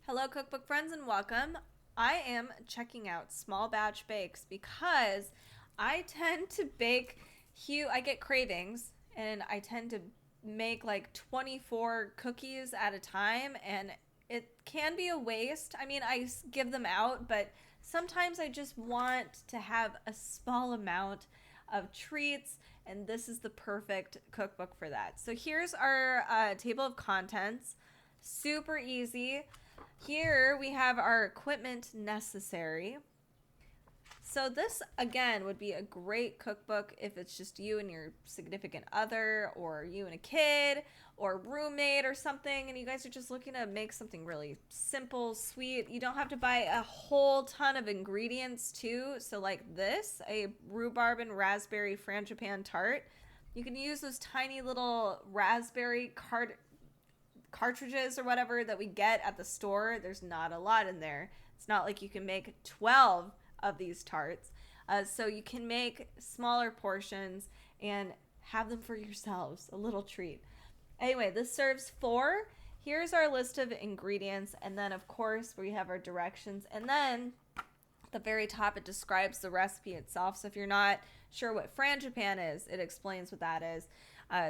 Hello, cookbook friends, and welcome. I am checking out small batch bakes because I tend to bake I get cravings, and I tend to make like 24 cookies at a time, and it can be a waste. I mean, I give them out, but sometimes I just want to have a small amount of treats, and this is the perfect cookbook for that. So here's our table of contents. Super easy. Here we have our equipment necessary. So this, again, would be a great cookbook if it's just you and your significant other, or you and a kid, or roommate or something, and you guys are just looking to make something really simple, sweet. You don't have to buy a whole ton of ingredients too. So like this, a rhubarb and raspberry frangipan tart. You can use those tiny little raspberry cartridges or whatever that we get at the store. There's not a lot in there. It's not like you can make 12 of these tarts. So you can make smaller portions and have them for yourselves, a little treat. Anyway, this serves 4. Here's our list of ingredients, and then of course we have our directions, and then at the very top it describes the recipe itself. So if you're not sure what frangipan is, it explains what that is.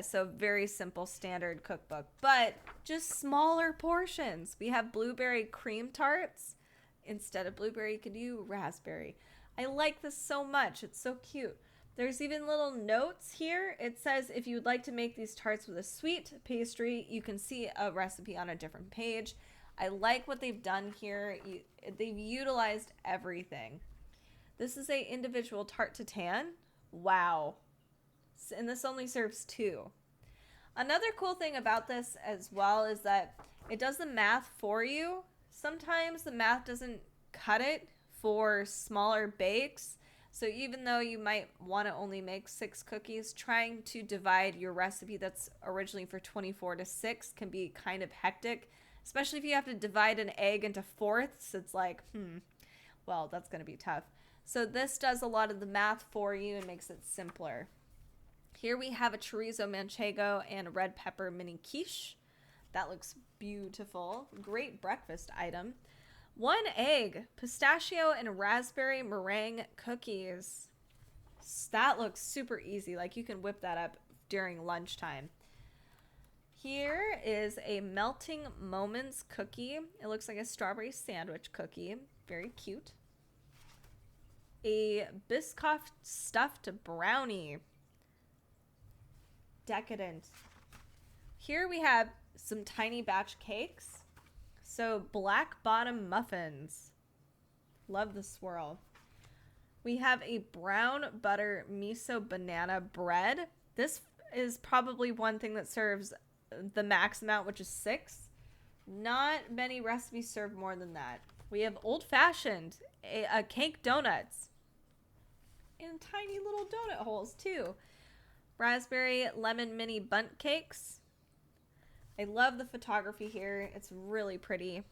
So very simple standard cookbook, but just smaller portions. We have blueberry cream tarts. Instead of blueberry, you could do raspberry. I like this so much. It's so cute. There's even little notes here. It says if you would like to make these tarts with a sweet pastry, you can see a recipe on a different page. I like what they've done here. They've utilized everything. This is a individual tart tatin. Wow. And this only serves 2. Another cool thing about this as well is that it does the math for you. Sometimes the math doesn't cut it for smaller bakes. So even though you might want to only make 6 cookies, trying to divide your recipe that's originally for 24 to 6 can be kind of hectic, especially if you have to divide an egg into fourths. It's like, well, that's going to be tough. So this does a lot of the math for you and makes it simpler. Here we have a chorizo manchego and a red pepper mini quiche. That looks beautiful. Great breakfast item. 1 egg, pistachio and raspberry meringue cookies. That looks super easy. Like you can whip that up during lunchtime. Here is a melting moments cookie. It looks like a strawberry sandwich cookie. Very cute. A Biscoff stuffed brownie. Decadent. Here we have some tiny batch cakes. So black bottom muffins. Love the swirl. We have a brown butter miso banana bread. This is probably one thing that serves the max amount, which is 6. Not many recipes serve more than that. We have old fashioned a cake donuts in tiny little donut holes too. Raspberry lemon mini bundt cakes. I love the photography here. It's really pretty.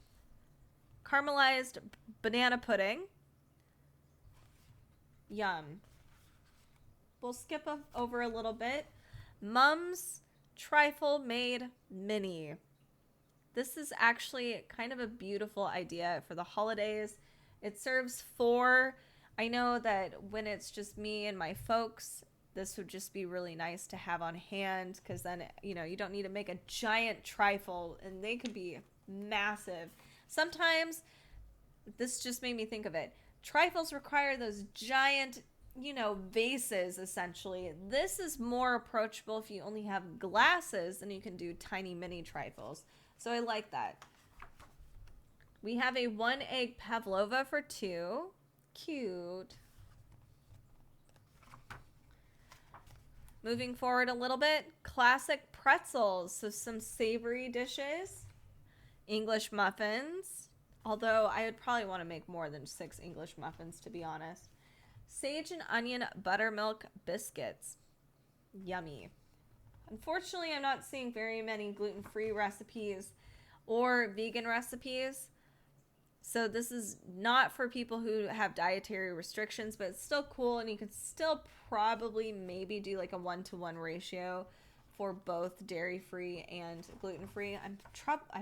Caramelized banana pudding. Yum. We'll skip over a little bit. Mum's trifle made mini. This is actually kind of a beautiful idea for the holidays. It serves 4. I know that when it's just me and my folks, this would just be really nice to have on hand, because then, you don't need to make a giant trifle, and they could be massive. Sometimes, this just made me think of it, trifles require those giant, vases, essentially. This is more approachable if you only have glasses, and you can do tiny mini trifles. So I like that. We have a 1 egg pavlova for 2. Cute. Moving forward a little bit, classic pretzels. So some savory dishes, English muffins, although I would probably want to make more than 6 English muffins, to be honest. Sage and onion buttermilk biscuits. Yummy. Unfortunately, I'm not seeing very many gluten-free recipes or vegan recipes. So this is not for people who have dietary restrictions, but it's still cool, and you can still probably maybe do like a 1-to-1 ratio for both dairy-free and gluten-free. I'm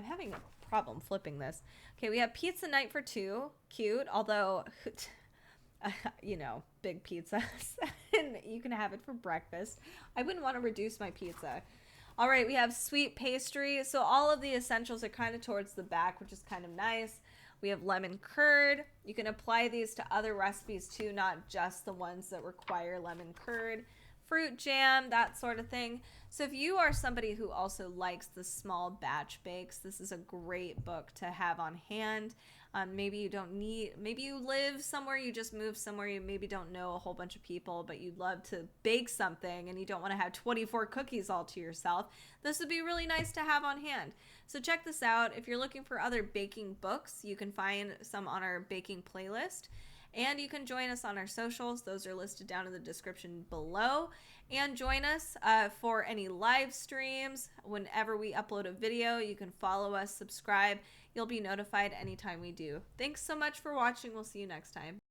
having problem flipping this. Okay, we have pizza night for two. Cute, although, you know, big pizzas. And you can have it for breakfast. I wouldn't want to reduce my pizza. All right, we have sweet pastry. So all of the essentials are kind of towards the back, which is kind of nice. We have lemon curd. You can apply these to other recipes too, not just the ones that require lemon curd. Fruit jam, that sort of thing. So if you are somebody who also likes the small batch bakes, this is a great book to have on hand. Maybe you don't need, maybe you live somewhere, you just moved somewhere, you maybe don't know a whole bunch of people, but you'd love to bake something and you don't want to have 24 cookies all to yourself. This would be really nice to have on hand. So check this out. If you're looking for other baking books, you can find some on our baking playlist. And you can join us on our socials. Those are listed down in the description below. And join us for any live streams. Whenever we upload a video, you can follow us, subscribe. You'll be notified anytime we do. Thanks so much for watching. We'll see you next time.